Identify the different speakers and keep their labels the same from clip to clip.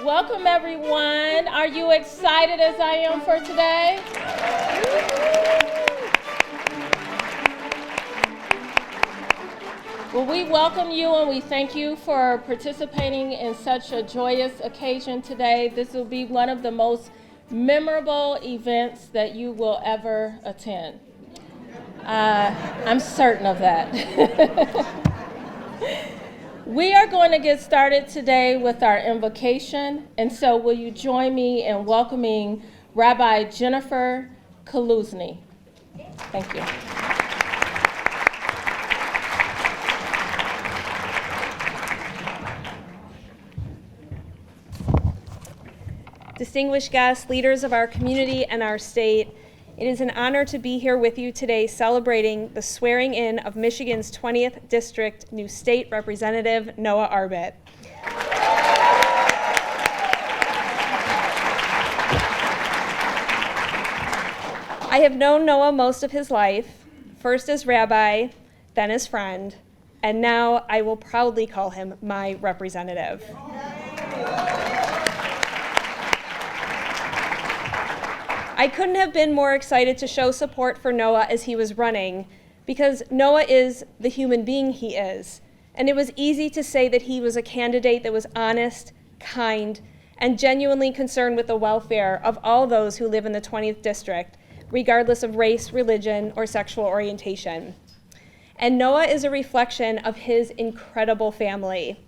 Speaker 1: Welcome, everyone. Are you excited as I am for today? Well, we welcome you and we thank you for participating in such a joyous occasion today. This will be one of the most memorable events that you will ever attend. I'm certain of that. We are going to get started today with our invocation, and so will you join me in welcoming Rabbi Jennifer Kaluzny. Thank you.
Speaker 2: Distinguished guests, leaders of our community and our state, it is an honor to be here with you today celebrating the swearing in of Michigan's 20th District new State Representative Noah Arbit. I have known Noah most of his life, first as rabbi, then as friend, and now I will proudly call him my representative. I couldn't have been more excited to show support for Noah as he was running, because Noah is the human being he is, and it was easy to say that he was a candidate that was honest, kind, and genuinely concerned with the welfare of all those who live in the 20th District, regardless of race, religion, or sexual orientation. And Noah is a reflection of his incredible family.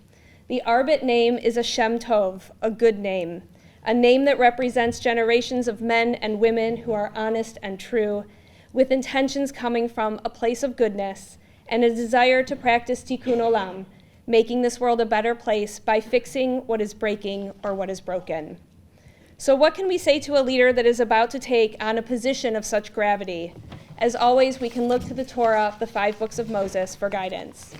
Speaker 2: The Arbit name is a Shem Tov, a good name. A name that represents generations of men and women who are honest and true, with intentions coming from a place of goodness and a desire to practice tikkun olam, making this world a better place by fixing what is breaking or what is broken. So what can we say to a leader that is about to take on a position of such gravity? As always, we can look to the Torah, the 5 books of Moses, for guidance.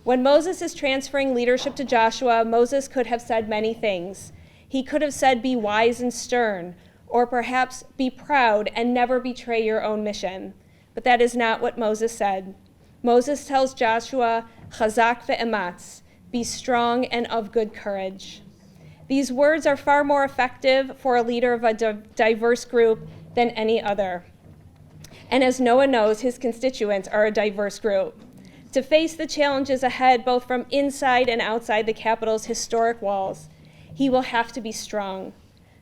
Speaker 2: When Moses is transferring leadership to Joshua, Moses could have said many things. He could have said, be wise and stern, or perhaps be proud and never betray your own mission. But that is not what Moses said. Moses tells Joshua, chazak ve'ematz, be strong and of good courage. These words are far more effective for a leader of a diverse group than any other. And as Noah knows, his constituents are a diverse group. To face the challenges ahead, both from inside and outside the Capitol's historic walls, he will have to be strong.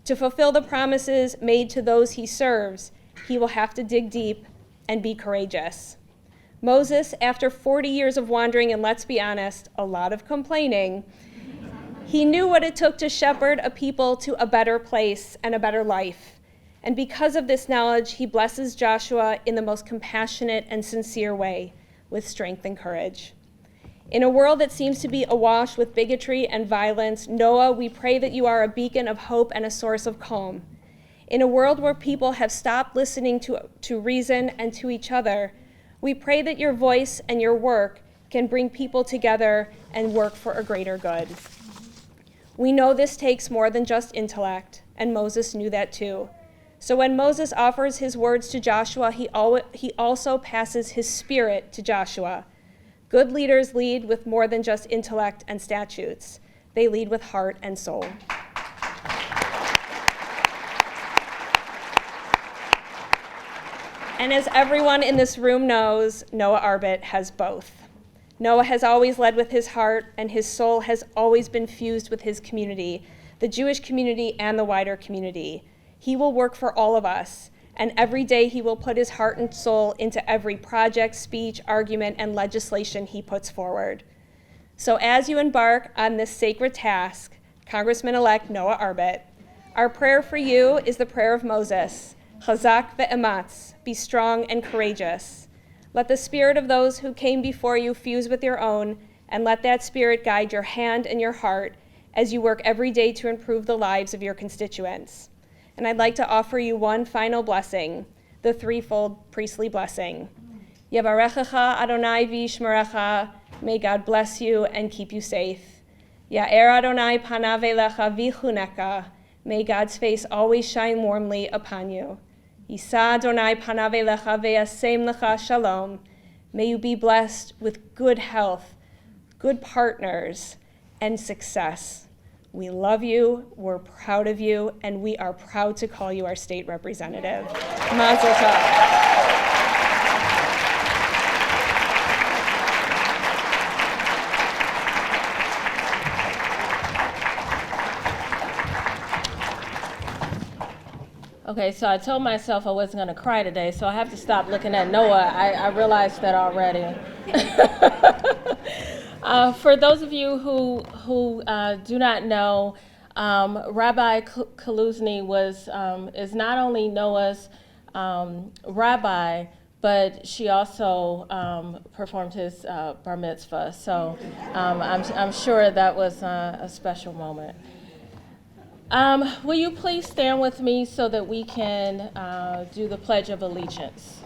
Speaker 2: To fulfill the promises made to those he serves, he will have to dig deep and be courageous. Moses, after 40 years of wandering and, let's be honest, a lot of complaining, he knew what it took to shepherd a people to a better place and a better life. And because of this knowledge, he blesses Joshua in the most compassionate and sincere way, with strength and courage. In a world that seems to be awash with bigotry and violence, Noah, we pray that you are a beacon of hope and a source of calm. In a world where people have stopped listening to reason and to each other, we pray that your voice and your work can bring people together and work for a greater good. We know this takes more than just intellect, and Moses knew that too. So when Moses offers his words to Joshua, he also passes his spirit to Joshua. Good leaders lead with more than just intellect and statutes. They lead with heart and soul. And as everyone in this room knows, Noah Arbit has both. Noah has always led with his heart, and his soul has always been fused with his community, the Jewish community and the wider community. He will work for all of us, and every day he will put his heart and soul into every project, speech, argument, and legislation he puts forward. So as you embark on this sacred task, Congressman-elect Noah Arbit, our prayer for you is the prayer of Moses, chazak ve'ematz, be strong and courageous. Let the spirit of those who came before you fuse with your own, and let that spirit guide your hand and your heart as you work every day to improve the lives of your constituents. And I'd like to offer you one final blessing, the threefold priestly blessing. Yavarechecha Adonai v'yishmerecha, may God bless you and keep you safe. Ya'er Adonai panav elecha v'chuneka, may God's face always shine warmly upon you. Yisa Adonai panav elecha ve'yasem lecha shalom, may you be blessed with good health, good partners, and success. We love you, we're proud of you, and we are proud to call you our state representative. Mazel tov.
Speaker 1: Okay, so I told myself I wasn't going to cry today, so I have to stop looking at Noah. I realized that already. For those of you who do not know, Rabbi Kaluzny is not only Noah's rabbi, but she also performed his bar mitzvah. So I'm sure that was a special moment. Will you please stand with me so that we can do the Pledge of Allegiance?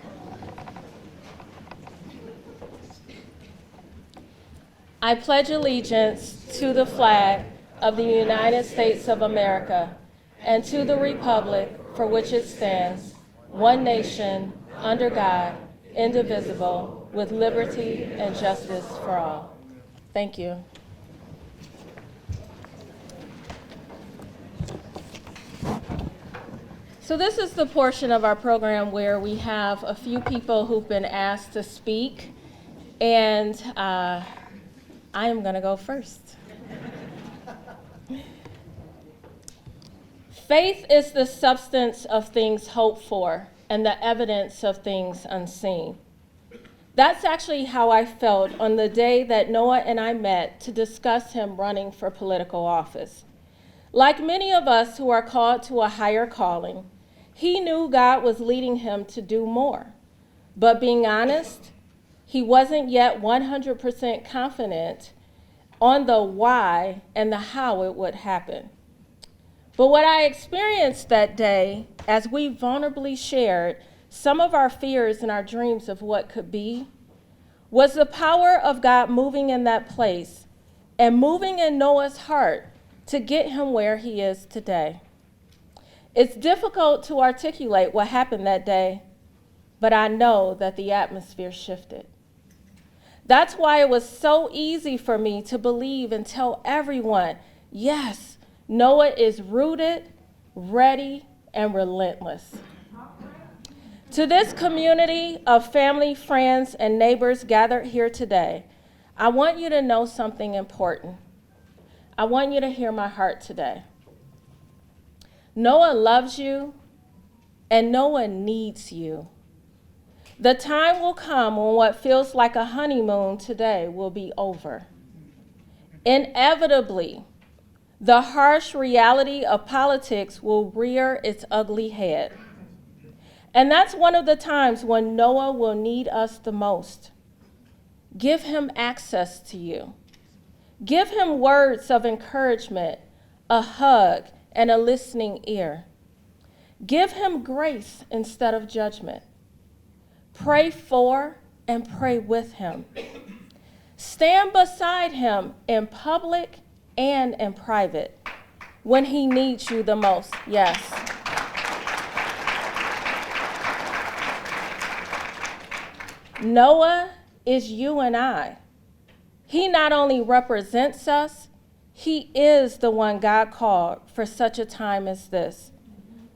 Speaker 1: I pledge allegiance to the flag of the United States of America and to the republic for which it stands, one nation, under God, indivisible, with liberty and justice for all. Thank you. So this is the portion of our program where we have a few people who've been asked to speak, and I am going to go first. Faith is the substance of things hoped for and the evidence of things unseen. That's actually how I felt on the day that Noah and I met to discuss him running for political office. Like many of us who are called to a higher calling, he knew God was leading him to do more. But being honest, he wasn't yet 100% confident on the why and the how it would happen. But what I experienced that day, as we vulnerably shared some of our fears and our dreams of what could be, was the power of God moving in that place and moving in Noah's heart to get him where he is today. It's difficult to articulate what happened that day, but I know that the atmosphere shifted. That's why it was so easy for me to believe and tell everyone, yes, Noah is rooted, ready, and relentless. To this community of family, friends, and neighbors gathered here today, I want you to know something important. I want you to hear my heart today. Noah loves you, and Noah needs you. The time will come when what feels like a honeymoon today will be over. Inevitably, the harsh reality of politics will rear its ugly head. And that's one of the times when Noah will need us the most. Give him access to you. Give him words of encouragement, a hug, and a listening ear. Give him grace instead of judgment. Pray for and pray with him. Stand beside him in public and in private when he needs you the most. Yes. Noah is you and I. He not only represents us, he is the one God called for such a time as this,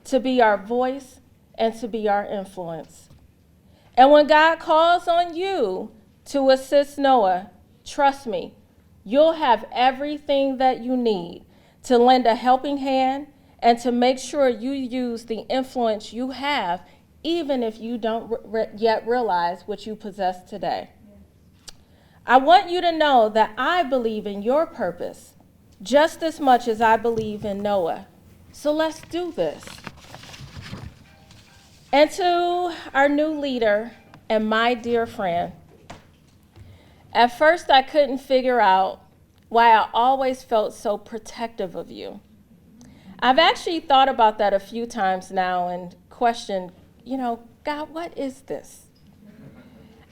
Speaker 1: to be our voice and to be our influence. And when God calls on you to assist Noah, trust me, you'll have everything that you need to lend a helping hand and to make sure you use the influence you have, even if you don't yet realize what you possess today. I want you to know that I believe in your purpose just as much as I believe in Noah. So let's do this. And to our new leader and my dear friend, at first I couldn't figure out why I always felt so protective of you. I've actually thought about that a few times now and questioned, God, what is this?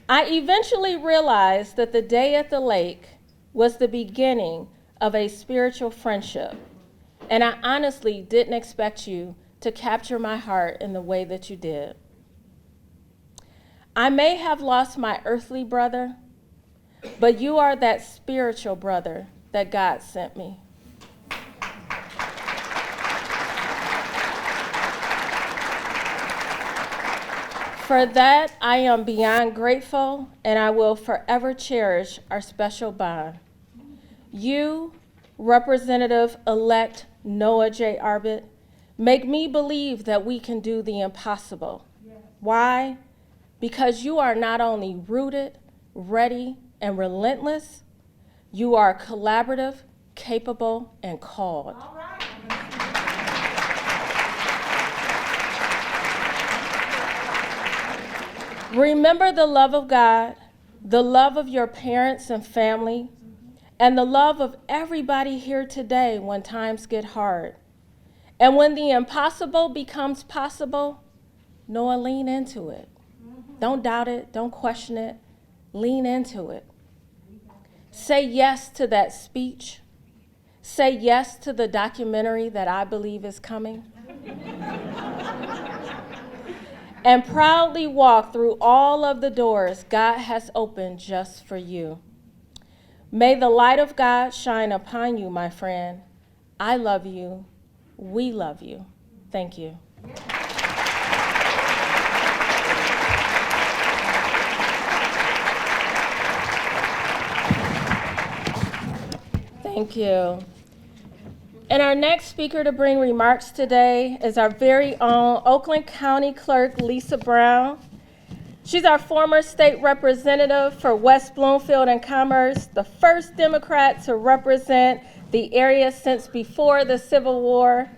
Speaker 1: I eventually realized that the day at the lake was the beginning of a spiritual friendship, and I honestly didn't expect you to capture my heart in the way that you did. I may have lost my earthly brother, but you are that spiritual brother that God sent me. For that, I am beyond grateful, and I will forever cherish our special bond. You, Representative-elect Noah J. Arbit, make me believe that we can do the impossible. Yes. Why? Because you are not only rooted, ready, and relentless, you are collaborative, capable, and called. All right. Remember the love of God, the love of your parents and family, and the love of everybody here today when times get hard. And when the impossible becomes possible, Noah, lean into it. Don't doubt it, don't question it, lean into it. Say yes to that speech. Say yes to the documentary that I believe is coming. And proudly walk through all of the doors God has opened just for you. May the light of God shine upon you, my friend. I love you. We love you. Thank you. Thank you. And our next speaker to bring remarks today is our very own Oakland County Clerk, Lisa Brown. She's our former state representative for West Bloomfield and Commerce, the first Democrat to represent the area since before the Civil War.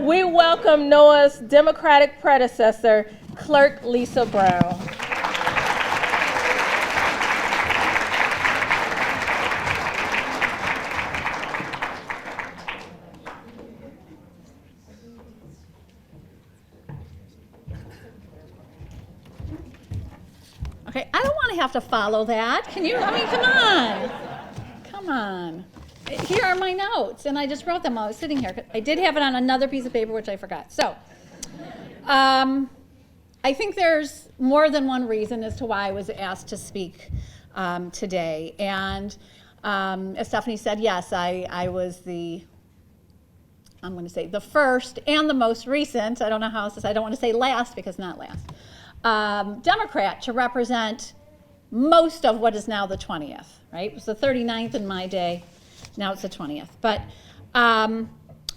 Speaker 1: We welcome Noah's Democratic predecessor, Clerk Lisa Brown.
Speaker 3: Okay, I don't want to have to follow that. Can you? I mean, come on. Come on. Here are my notes, and I just wrote them while I was sitting here. I did have it on another piece of paper, which I forgot. So, I think there's more than one reason as to why I was asked to speak today. And as Stephanie said, yes, I was I'm going to say the first and the most recent, I don't know how else to say, I don't want to say last because not last, Democrat to represent most of what is now the 20th, right? It was the 39th in my day, now it's the 20th. But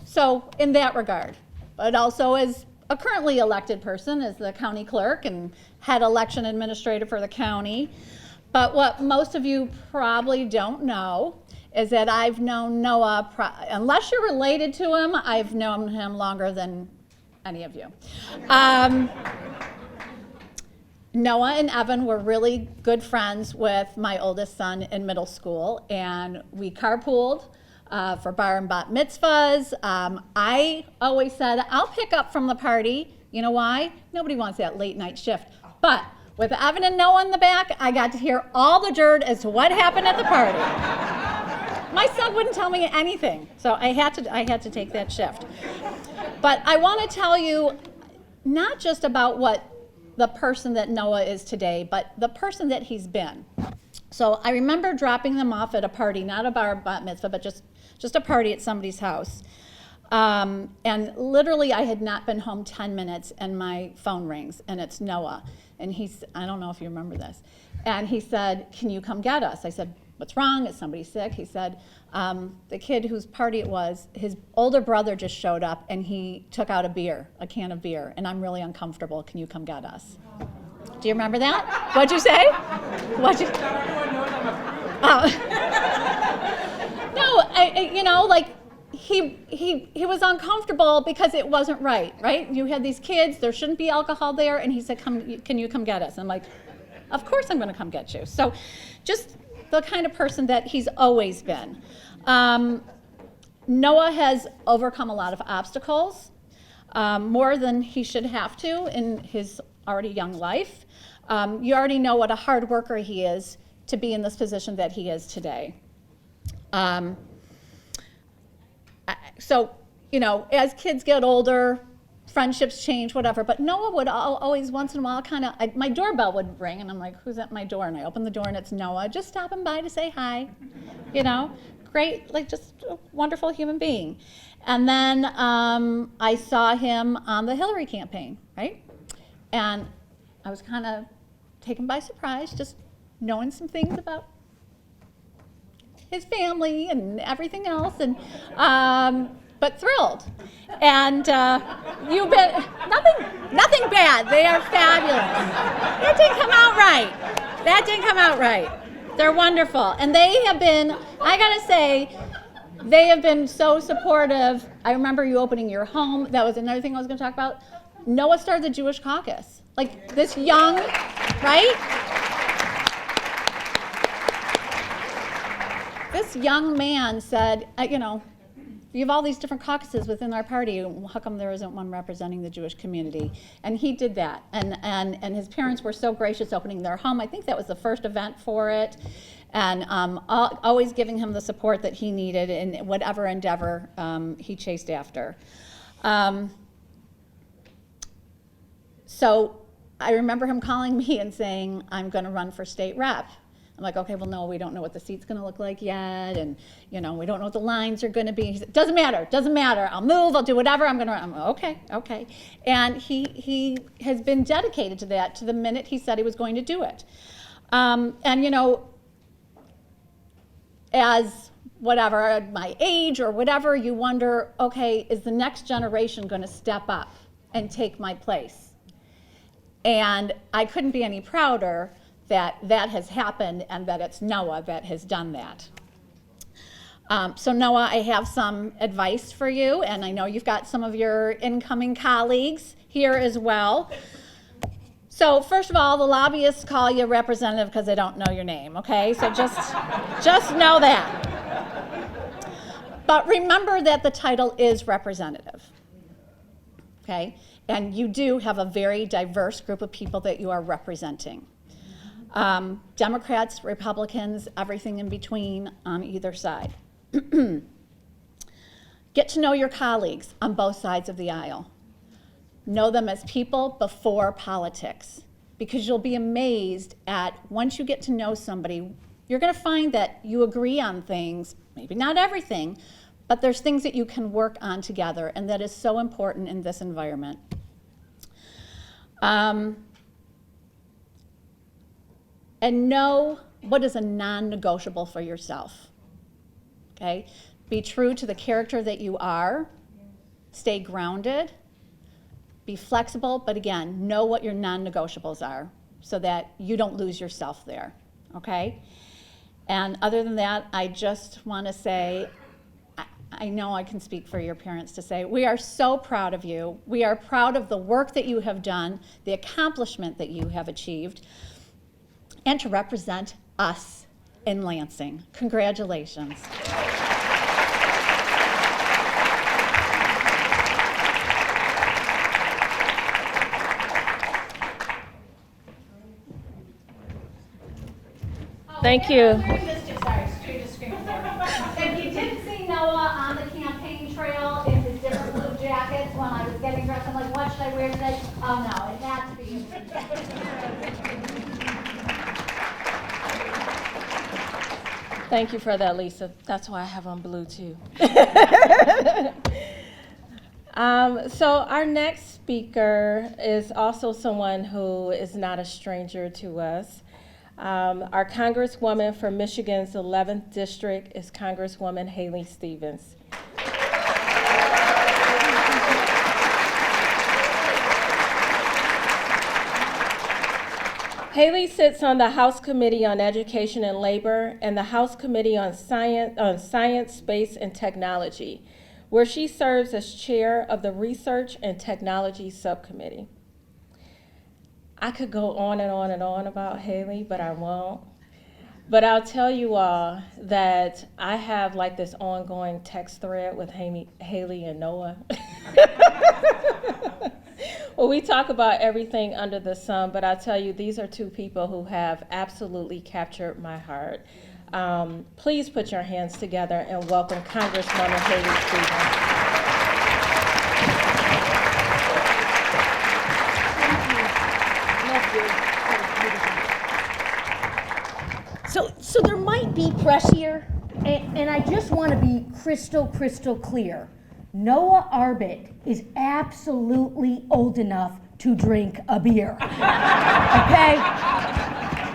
Speaker 3: so in that regard, but also as a currently elected person as the county clerk and head election administrator for the county. But what most of you probably don't know is that I've known Noah, unless you're related to him, I've known him longer than any of you. Noah and Evan were really good friends with my oldest son in middle school, and we carpooled for bar and bat mitzvahs. I always said, I'll pick up from the party. You know why? Nobody wants that late night shift. But with Evan and Noah in the back, I got to hear all the dirt as to what happened at the party. My son wouldn't tell me anything, so I had to take that shift. But I want to tell you not just about what the person that Noah is today, but the person that he's been. So I remember dropping them off at a party, not a bar bat mitzvah, but just a party at somebody's house. And literally I had not been home 10 minutes and my phone rings and it's Noah. And I don't know if you remember this. And he said, can you come get us? I said, what's wrong? Is somebody sick? He said, the kid whose party it was, his older brother just showed up and he took out a can of beer, and I'm really uncomfortable. Can you come get us? Do you remember that? What'd you say? He was uncomfortable because it wasn't right? You had these kids, there shouldn't be alcohol there, and he said, can you come get us? And I'm like, of course I'm gonna come get you. So just the kind of person that he's always been. Noah has overcome a lot of obstacles, more than he should have to in his already young life. You already know what a hard worker he is to be in this position that he is today. So, as kids get older, friendships change, whatever, but Noah would always once in a while my doorbell would ring and I'm like, who's at my door? And I open the door and it's Noah, just stopping by to say hi, great, just a wonderful human being. And then I saw him on the Hillary campaign, right? And I was kind of taken by surprise, just knowing some things about his family and everything else, and but thrilled. And you've been nothing bad. They are fabulous. That didn't come out right. That didn't come out right. They're wonderful, and they have been. I gotta say, they have been so supportive. I remember you opening your home. That was another thing I was going to talk about. Noah started the Jewish caucus. Like this young, right? This young man said, you know, you have all these different caucuses within our party. How come there isn't one representing the Jewish community? And he did that. And his parents were so gracious opening their home. I think that was the first event for it. And always giving him the support that he needed in whatever endeavor he chased after. So I remember him calling me and saying, I'm going to run for state rep. I'm like, okay, well, no, we don't know what the seat's going to look like yet, and you know, we don't know what the lines are going to be. He said, doesn't matter. I'll move. I'll do whatever. I'm okay. And he has been dedicated to that to the minute he said he was going to do it. And you know, as whatever, at my age or whatever, you wonder, okay, is the next generation going to step up and take my place? And I couldn't be any prouder that that has happened and that it's Noah that has done that. So Noah, I have some advice for you, and I know you've got some of your incoming colleagues here as well. So first of all, the lobbyists call you representative because they don't know your name, okay? So just know that. But remember that the title is representative, okay? And you do have a very diverse group of people that you are representing. Democrats, Republicans, everything in between on either side. Get to know your colleagues on both sides of the aisle. Know them as people before politics, because you'll be amazed at once you get to know somebody, you're going to find that you agree on things, maybe not everything, but there's things that you can work on together, and that is so important in this environment. And know what is a non-negotiable for yourself, okay? Be true to the character that you are, stay grounded, be flexible, but again, know what your non-negotiables are so that you don't lose yourself there, okay? And other than that, I just want to say, I know I can speak for your parents to say, we are so proud of you. We are proud of the work that you have done, the accomplishment that you have achieved, and to represent us in Lansing. Congratulations.
Speaker 1: Thank you.
Speaker 3: If you didn't see Noah on the campaign trail in his different blue jackets when I was getting dressed, I'm like, what should I wear today? Oh no, it had to be.
Speaker 1: Thank you for that, Lisa. That's why I have on blue too. So our next speaker is also someone who is not a stranger to us. Our Congresswoman for Michigan's 11th District is Congresswoman Haley Stevens. Haley sits on the House Committee on Education and Labor and the House Committee on Science, Space, and Technology, where she serves as chair of the Research and Technology Subcommittee. I could go on and on and on about Haley, but I won't. But I'll tell you all that I have like this ongoing text thread with Haley and Noah. Well, we talk about everything under the sun, but I'll tell you, these are two people who have absolutely captured my heart. Please put your hands together and welcome Congresswoman Haley
Speaker 4: Stevens. So there might be press here, and I just want to be crystal clear. Noah Arbit is absolutely old enough to drink a beer. Okay?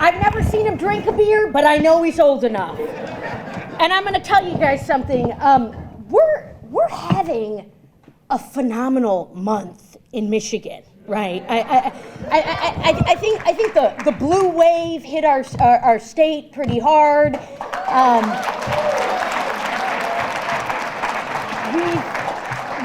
Speaker 4: I've never seen him drink a beer, but I know he's old enough. And I'm gonna tell you guys something. We're having a phenomenal month in Michigan, right? I think the blue wave hit our state pretty hard.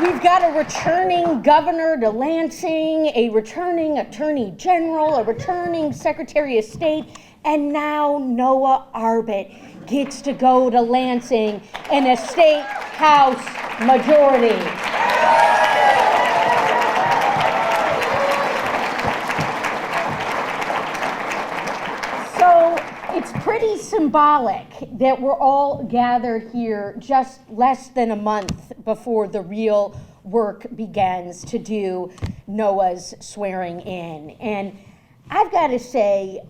Speaker 4: We've got a returning governor to Lansing, a returning attorney general, a returning secretary of state, and now Noah Arbit gets to go to Lansing in a state house majority. So it's pretty symbolic that we're all gathered here just less than a month before the real work begins to do Noah's swearing in. And I've got to say,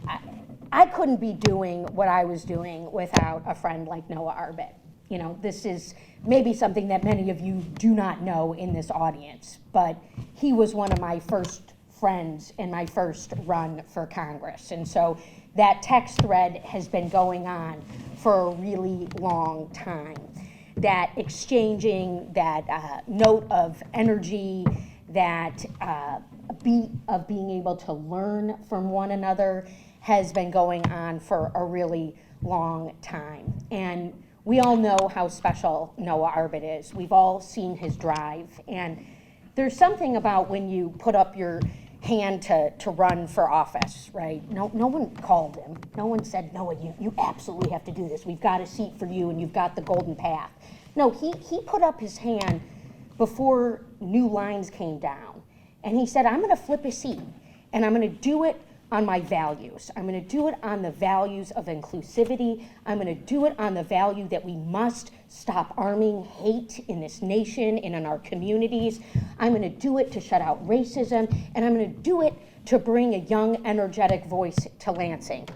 Speaker 4: I couldn't be doing what I was doing without a friend like Noah Arbit. You know, this is maybe something that many of you do not know in this audience, but he was one of my first friends in my first run for Congress. And so that text thread has been going on for a really long time. That exchanging, that note of energy, that beat of being able to learn from one another has been going on for a really long time. And we all know how special Noah Arbit is. We've all seen his drive. And there's something about when you put up your hand to run for office, right? No one called him. No one said, Noah, you absolutely have to do this. We've got a seat for you and you've got the golden path. No, he put up his hand before new lines came down. And he said, I'm gonna flip a seat and I'm gonna do it on my values. I'm gonna do it on the values of inclusivity. I'm gonna do it on the value that we must stop arming hate in this nation and in our communities. I'm gonna do it to shut out racism, and I'm gonna do it to bring a young, energetic voice to Lansing.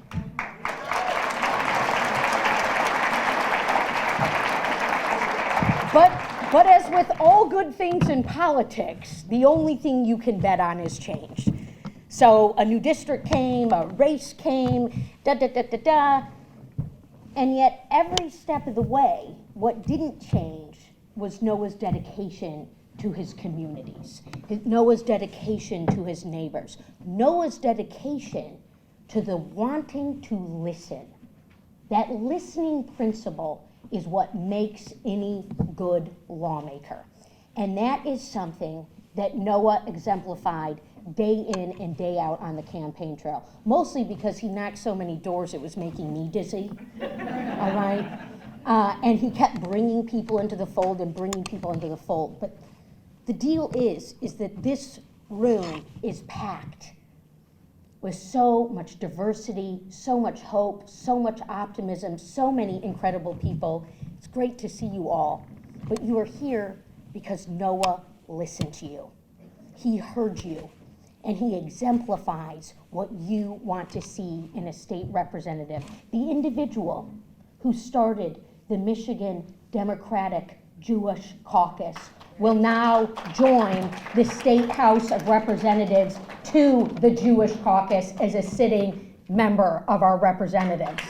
Speaker 4: But as with all good things in politics, the only thing you can bet on is change. So a new district came, a race came, and yet every step of the way, what didn't change was Noah's dedication to his communities, Noah's dedication to his neighbors, Noah's dedication to the wanting to listen. That listening principle is what makes any good lawmaker. And that is something that Noah exemplified day in and day out on the campaign trail, mostly because he knocked so many doors it was making me dizzy, all right? And he kept bringing people into the fold and bringing people into the fold. But the deal is that this room is packed with so much diversity, so much hope, so much optimism, so many incredible people. It's great to see you all, but you are here because Noah listened to you. He heard you. And he exemplifies what you want to see in a state representative. The individual who started the Michigan Democratic Jewish Caucus will now join the State House of Representatives to the Jewish Caucus as a sitting member of our representatives.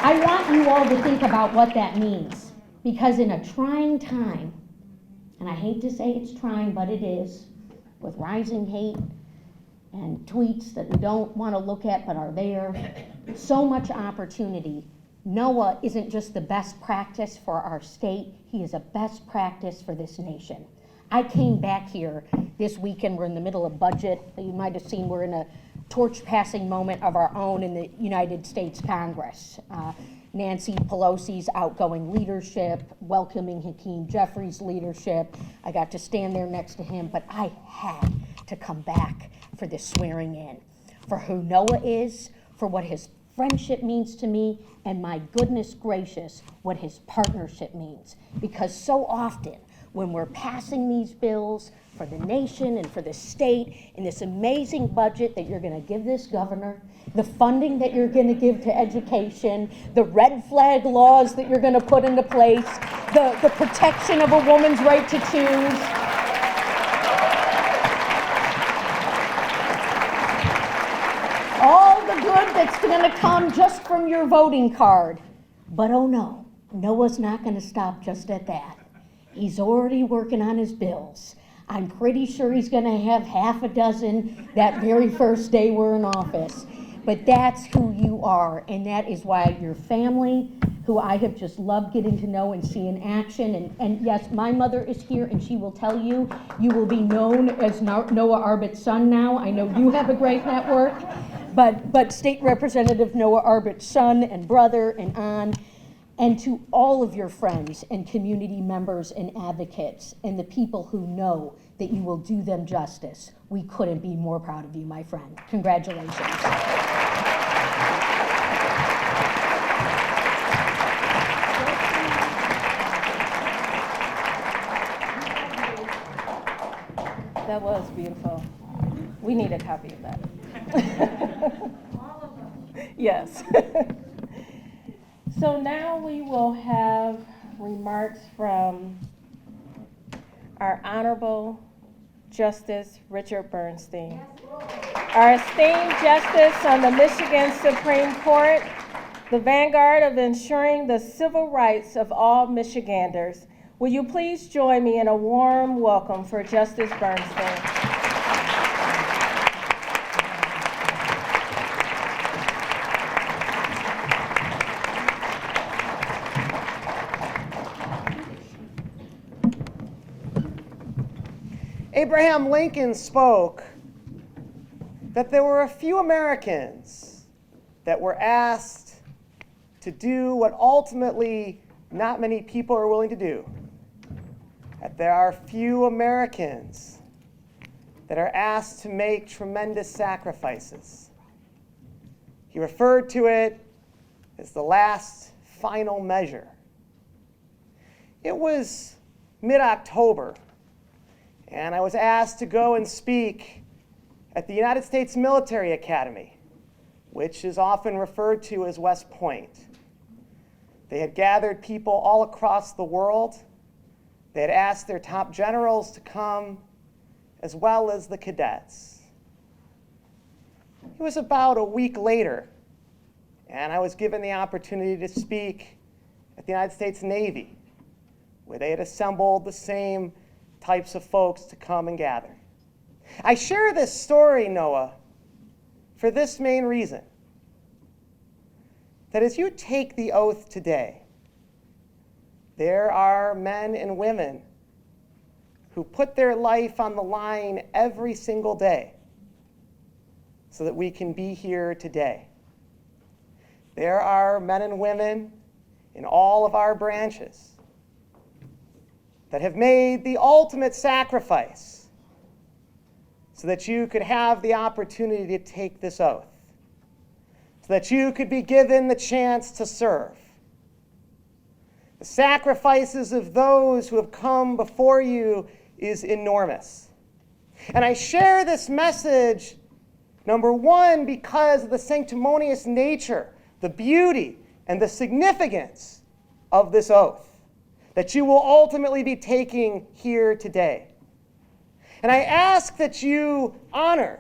Speaker 4: I want you all to think about what that means, because in a trying time, and I hate to say it's trying, but it is, with rising hate and tweets that we don't want to look at but are there, so much opportunity. Noah isn't just the best practice for our state, he is a best practice for this nation. I came back here this weekend, we're in the middle of budget. You might have seen we're in a torch passing moment of our own in the United States Congress. Nancy Pelosi's outgoing leadership, welcoming Hakeem Jeffries' leadership. I got to stand there next to him, but I had to come back for this swearing in, for who Noah is, for what his friendship means to me, and my goodness gracious, what his partnership means. Because so often, when we're passing these bills for the nation and for the state in this amazing budget that you're going to give this governor, the funding that you're going to give to education, the red flag laws that you're going to put into place, the protection of a woman's right to choose. All the good that's going to come just from your voting card. But oh no, Noah's not going to stop just at that. He's already working on his bills. I'm pretty sure he's going to have half a dozen that very first day we're in office. But that's who you are, and that is why your family, who I have just loved getting to know and see in action, and yes, my mother is here, and she will tell you, you will be known as Noah Arbit's son now. I know you have a great network, but State Representative Noah Arbit's son and brother and on, and to all of your friends and community members and advocates and the people who know that you will do them justice, we couldn't be more proud of you, my friend. Congratulations.
Speaker 1: That was beautiful. We need a copy of that. All of them. Yes. So now we will have remarks from our Honorable Justice Richard Bernstein. Our esteemed Justice on the Michigan Supreme Court, the vanguard of ensuring the civil rights of all Michiganders. Will you please join me in a warm welcome for Justice Bernstein?
Speaker 5: Abraham Lincoln spoke that there were a few Americans that were asked to do what ultimately not many people are willing to do. That there are few Americans that are asked to make tremendous sacrifices. He referred to it as the last final measure. It was mid-October, and I was asked to go and speak at the United States Military Academy, which is often referred to as West Point. They had gathered people all across the world. They had asked their top generals to come, as well as the cadets. It was about a week later, and I was given the opportunity to speak at the United States Navy, where they had assembled the same types of folks to come and gather. I share this story, Noah, for this main reason. That as you take the oath today, there are men and women who put their life on the line every single day so that we can be here today. There are men and women in all of our branches that have made the ultimate sacrifice so that you could have the opportunity to take this oath, so that you could be given the chance to serve. The sacrifices of those who have come before you is enormous. And I share this message, number one, because of the sanctimonious nature, the beauty, and the significance of this oath that you will ultimately be taking here today. And I ask that you honor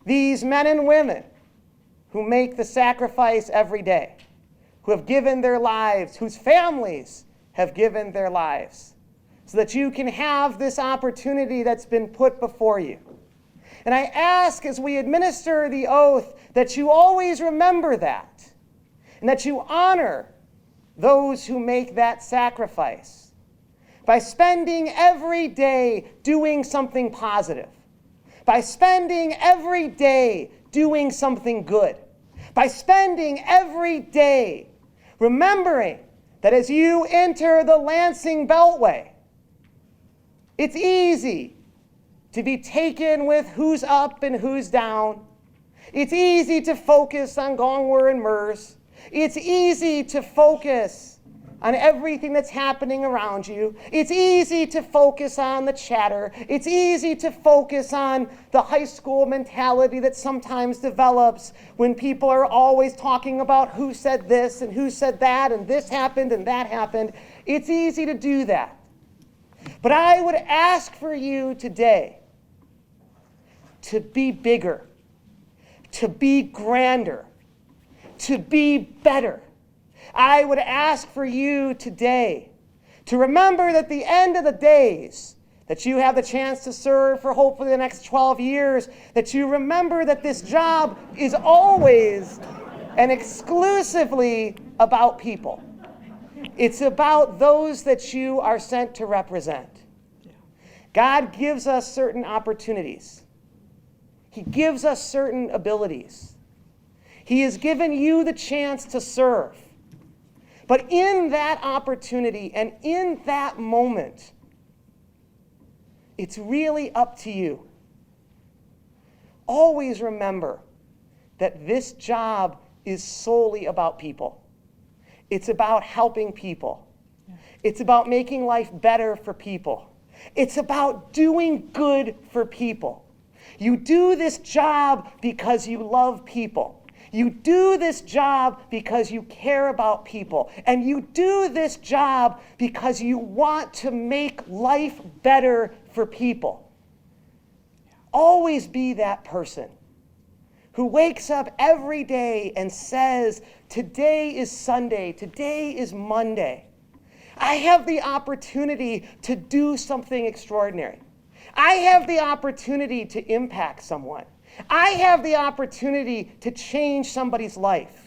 Speaker 5: these men and women who make the sacrifice every day, who have given their lives, whose families have given their lives, so that you can have this opportunity that's been put before you. And I ask as we administer the oath that you always remember that, and that you honor those who make that sacrifice by spending every day doing something positive, by spending every day doing something good, by spending every day remembering that as you enter the Lansing Beltway, it's easy to be taken with who's up and who's down. It's easy to focus on Gongwer and Mers. It's easy to focus on everything that's happening around you. It's easy to focus on the chatter. It's easy to focus on the high school mentality that sometimes develops when people are always talking about who said this and who said that and this happened and that happened. It's easy to do that. But I would ask for you today to be bigger, to be grander, to be better. I would ask for you today to remember that at the end of the days that you have the chance to serve for hopefully the next 12 years, that you remember that this job is always and exclusively about people. It's about those that you are sent to represent. God gives us certain opportunities. He gives us certain abilities. He has given you the chance to serve. But in that opportunity and in that moment, it's really up to you. Always remember that this job is solely about people. It's about helping people. It's about making life better for people. It's about doing good for people. You do this job because you love people. You do this job because you care about people. And you do this job because you want to make life better for people. Always be that person who wakes up every day and says, today is Sunday, today is Monday. I have the opportunity to do something extraordinary. I have the opportunity to impact someone. I have the opportunity to change somebody's life.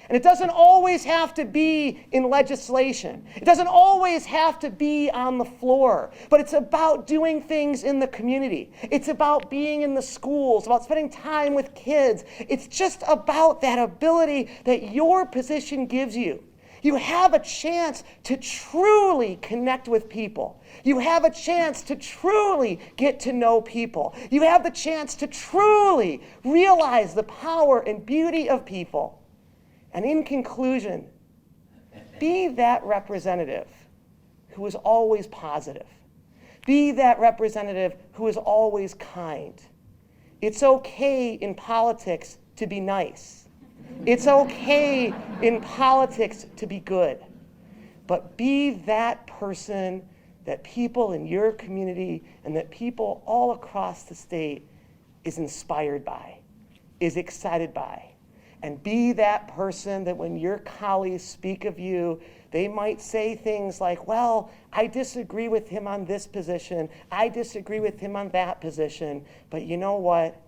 Speaker 5: And it doesn't always have to be in legislation. It doesn't always have to be on the floor. But it's about doing things in the community. It's about being in the schools, about spending time with kids. It's just about that ability that your position gives you. You have a chance to truly connect with people. You have a chance to truly get to know people. You have the chance to truly realize the power and beauty of people. And in conclusion, be that representative who is always positive. Be that representative who is always kind. It's okay in politics to be nice. It's okay in politics to be good, but be that person that people in your community and that people all across the state is inspired by, is excited by. And be that person that when your colleagues speak of you, they might say things like, well, I disagree with him on this position. I disagree with him on that position. But you know what?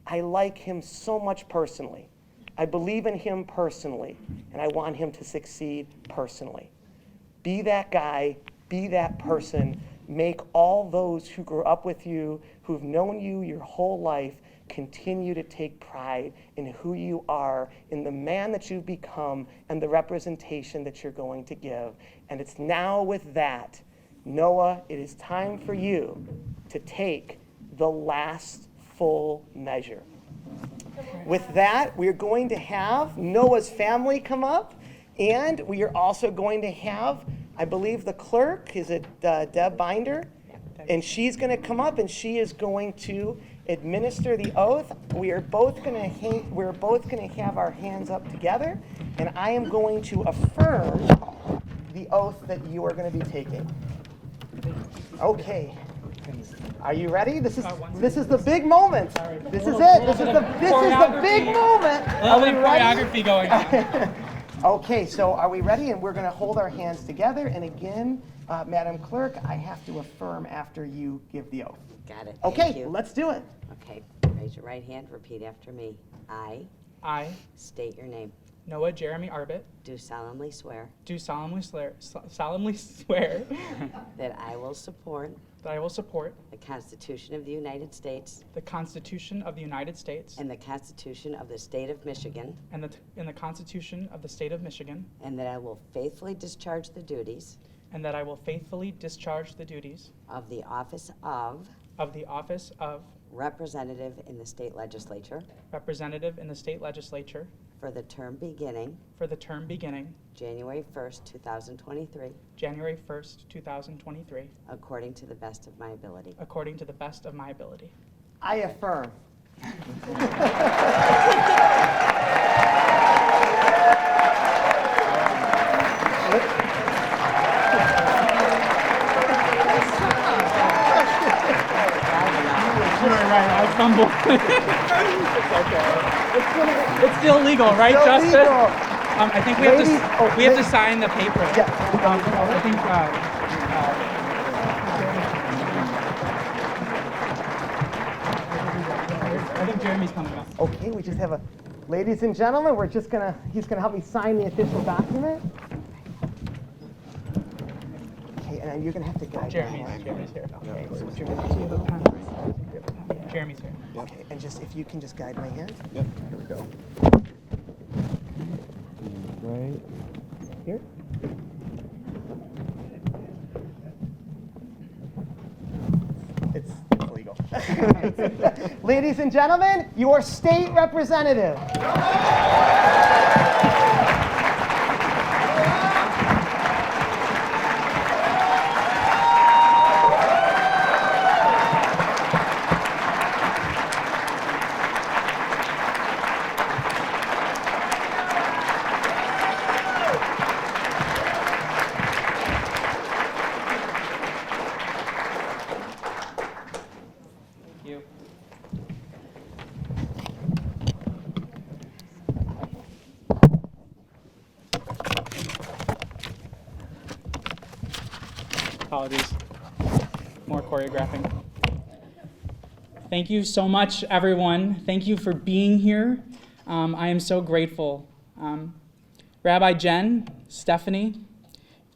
Speaker 5: I like him so much personally. I believe in him personally, and I want him to succeed personally. Be that guy, be that person. Make all those who grew up with you, who've known you your whole life, continue to take pride in who you are, in the man that you've become, and the representation that you're going to give. And it's now with that, Noah, it is time for you to take the last full measure. With that, we're going to have Noah's family come up, and we are also going to have, I believe the clerk, is it Deb Binder? And she's going to come up and she is going to administer the oath. We're both going to have our hands up together, and I am going to affirm the oath that you are going to be taking. Okay. Are you ready? This is the big moment. This is it. This is the big moment.
Speaker 6: Are we ready? Choreography going on.
Speaker 5: Okay, so are we ready? And we're going to hold our hands together. And again, Madam Clerk, I have to affirm after you give the oath.
Speaker 7: Got it.
Speaker 5: Okay,
Speaker 7: Thank you.
Speaker 5: let's do it.
Speaker 7: Okay, raise your right hand, repeat after me. I
Speaker 6: I,
Speaker 7: state your name.
Speaker 6: Noah Jeremy Arbit,
Speaker 7: Do solemnly swear
Speaker 6: do solemnly swear
Speaker 7: that I will support
Speaker 6: that I will support
Speaker 7: the Constitution of the United States
Speaker 6: the Constitution of the United States
Speaker 7: and the Constitution of the State of Michigan,
Speaker 6: and the Constitution of the State of Michigan,
Speaker 7: and that I will faithfully discharge the duties
Speaker 6: and that I will faithfully discharge the duties
Speaker 7: of the office of
Speaker 6: of
Speaker 7: Representative in the State Legislature
Speaker 6: Representative in the State Legislature
Speaker 7: for the term beginning
Speaker 6: January
Speaker 7: 1st, 2023,
Speaker 6: 2023,
Speaker 7: according to the best of my ability.
Speaker 6: according to the best of my ability.
Speaker 5: I affirm.
Speaker 6: Right, I fumbled. It's still legal, right,
Speaker 5: Still
Speaker 6: Justice?
Speaker 5: legal.
Speaker 6: I think we
Speaker 5: Ladies-
Speaker 6: have to sign the paper.
Speaker 5: Yeah.
Speaker 6: I think. I think Jeremy's coming up.
Speaker 5: Okay, we just have a, ladies and gentlemen, he's gonna help me sign the official document. Okay, and then you're gonna have to guide my hand.
Speaker 6: Jeremy's here.
Speaker 5: Okay, so
Speaker 6: Jeremy's here.
Speaker 5: okay, and just, if you can just guide my hand.
Speaker 8: Yep, here we go.
Speaker 5: Right here. It's legal. Ladies and gentlemen, your state representative.
Speaker 6: Apologies. More choreographing. Thank you so much, everyone. Thank you for being here. I am so grateful. Rabbi Jen, Stephanie,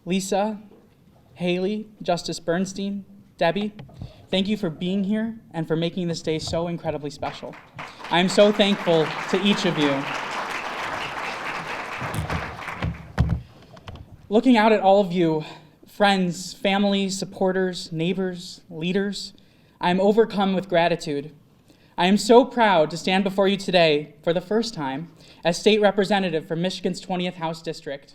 Speaker 6: Lisa, Haley, Justice Bernstein, Debbie, thank you for being here and for making this day so incredibly special. I am so thankful to each of you. Looking out at all of you, friends, family, supporters, neighbors, leaders, I am overcome with gratitude. I am so proud to stand before you today for the first time as state representative for Michigan's 20th House District.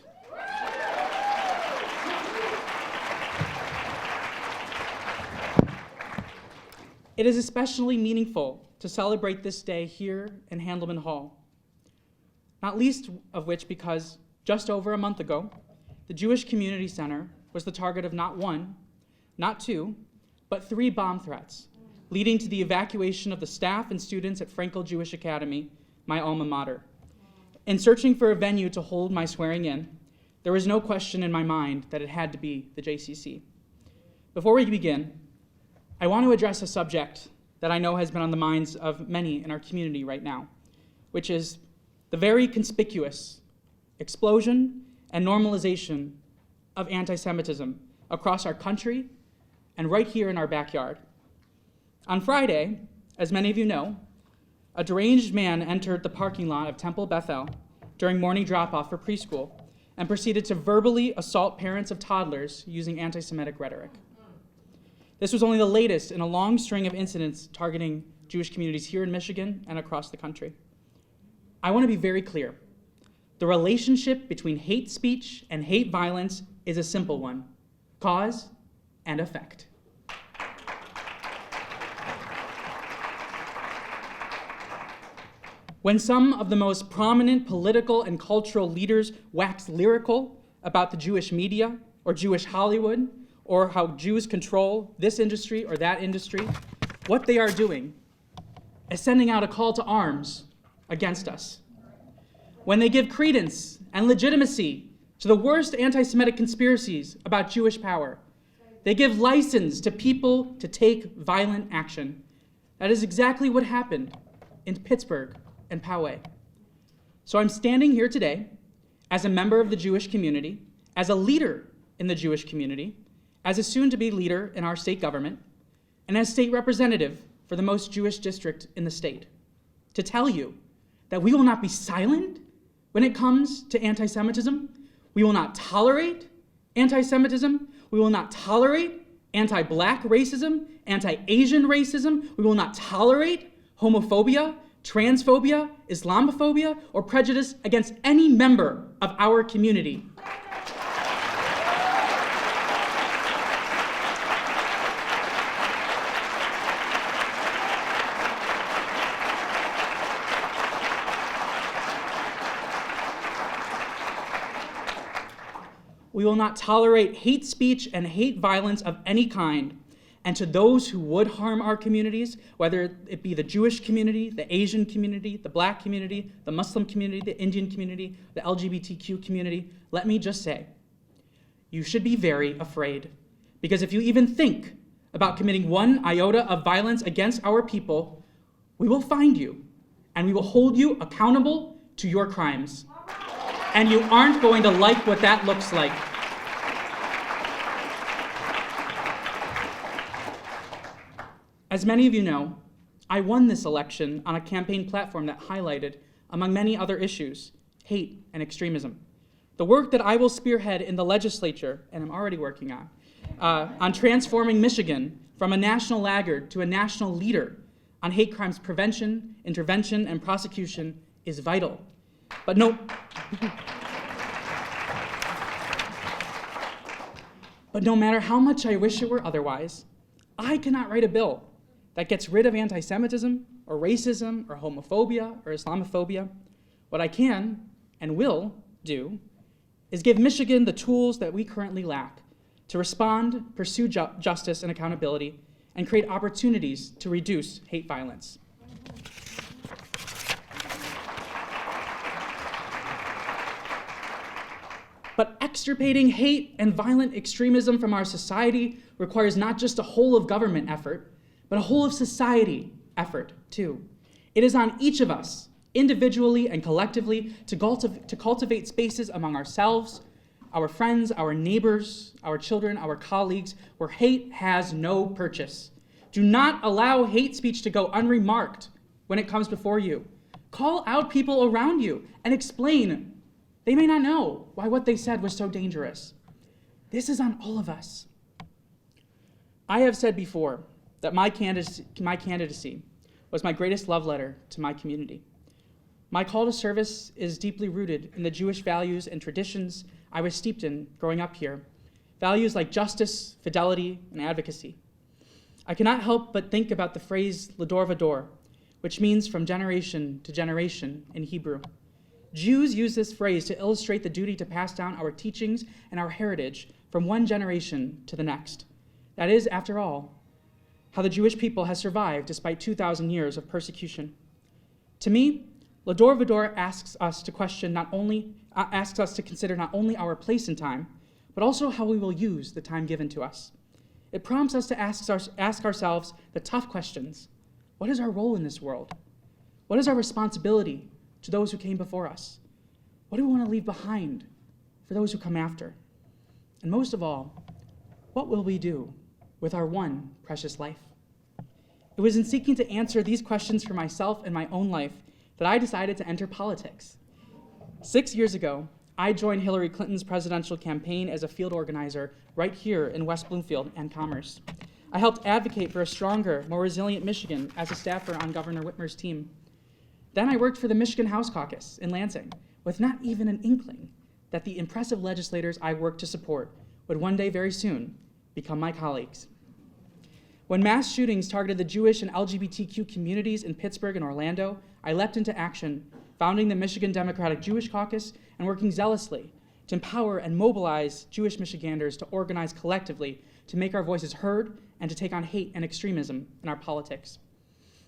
Speaker 6: It is especially meaningful to celebrate this day here in Handleman Hall, not least of which because just over a month ago, the Jewish Community Center was the target of not one, not two, but 3 bomb threats, leading to the evacuation of the staff and students at Frankel Jewish Academy, my alma mater. In searching for a venue to hold my swearing in, there was no question in my mind that it had to be the JCC. Before we begin, I want to address a subject that I know has been on the minds of many in our community right now, which is the very conspicuous explosion and normalization of anti-Semitism across our country and right here in our backyard. On Friday, as many of you know, a deranged man entered the parking lot of Temple Bethel during morning drop-off for preschool and proceeded to verbally assault parents of toddlers using anti-Semitic rhetoric. This was only the latest in a long string of incidents targeting Jewish communities here in Michigan and across the country. I want to be very clear. The relationship between hate speech and hate violence is a simple one: cause and effect. When some of the most prominent political and cultural leaders wax lyrical about the Jewish media or Jewish Hollywood or how Jews control this industry or that industry, what they are doing is sending out a call to arms against us. When they give credence and legitimacy to the worst anti-Semitic conspiracies about Jewish power, they give license to people to take violent action. That is exactly what happened in Pittsburgh and Poway. So I'm standing here today as a member of the Jewish community, as a leader in the Jewish community, as a soon-to-be leader in our state government, and as state representative for the most Jewish district in the state, to tell you that we will not be silent when it comes to anti-Semitism. We will not tolerate anti-Semitism. We will not tolerate anti-Black racism, anti-Asian racism. We will not tolerate homophobia, transphobia, Islamophobia, or prejudice against any member of our community. We will not tolerate hate speech and hate violence of any kind. And to those who would harm our communities, whether it be the Jewish community, the Asian community, the Black community, the Muslim community, the Indian community, the LGBTQ community, let me just say, you should be very afraid. Because if you even think about committing one iota of violence against our people, we will find you and we will hold you accountable to your crimes. And you aren't going to like what that looks like. As many of you know, I won this election on a campaign platform that highlighted, among many other issues, hate and extremism. The work that I will spearhead in the legislature, and I'm already working on transforming Michigan from a national laggard to a national leader on hate crimes prevention, intervention, and prosecution is vital. But no matter how much I wish it were otherwise, I cannot write a bill that gets rid of anti-Semitism or racism or homophobia or Islamophobia. What I can and will do is give Michigan the tools that we currently lack to respond, pursue justice and accountability, and create opportunities to reduce hate violence. But extirpating hate and violent extremism from our society requires not just a whole of government effort, but a whole of society effort too. It is on each of us, individually and collectively, to cultivate spaces among ourselves, our friends, our neighbors, our children, our colleagues, where hate has no purchase. Do not allow hate speech to go unremarked when it comes before you. Call out people around you and explain. They may not know why what they said was so dangerous. This is on all of us. I have said before that my candidacy was my greatest love letter to my community. My call to service is deeply rooted in the Jewish values and traditions I was steeped in growing up here, values like justice, fidelity, and advocacy. I cannot help but think about the phrase "ledor vador," which means from generation to generation in Hebrew. Jews use this phrase to illustrate the duty to pass down our teachings and our heritage from one generation to the next. That is, after all, how the Jewish people has survived despite 2,000 years of persecution. To me, ledor vador asks us to consider not only our place in time, but also how we will use the time given to us. It prompts us to ask ourselves the tough questions. What is our role in this world? What is our responsibility to those who came before us? What do we want to leave behind for those who come after? And most of all, what will we do with our one precious life? It was in seeking to answer these questions for myself and my own life that I decided to enter politics. 6 years ago, I joined Hillary Clinton's presidential campaign as a field organizer right here in West Bloomfield and Commerce. I helped advocate for a stronger, more resilient Michigan as a staffer on Governor Whitmer's team. Then I worked for the Michigan House Caucus in Lansing with not even an inkling that the impressive legislators I worked to support would one day very soon become my colleagues. When mass shootings targeted the Jewish and LGBTQ communities in Pittsburgh and Orlando, I leapt into action, founding the Michigan Democratic Jewish Caucus and working zealously to empower and mobilize Jewish Michiganders to organize collectively to make our voices heard and to take on hate and extremism in our politics.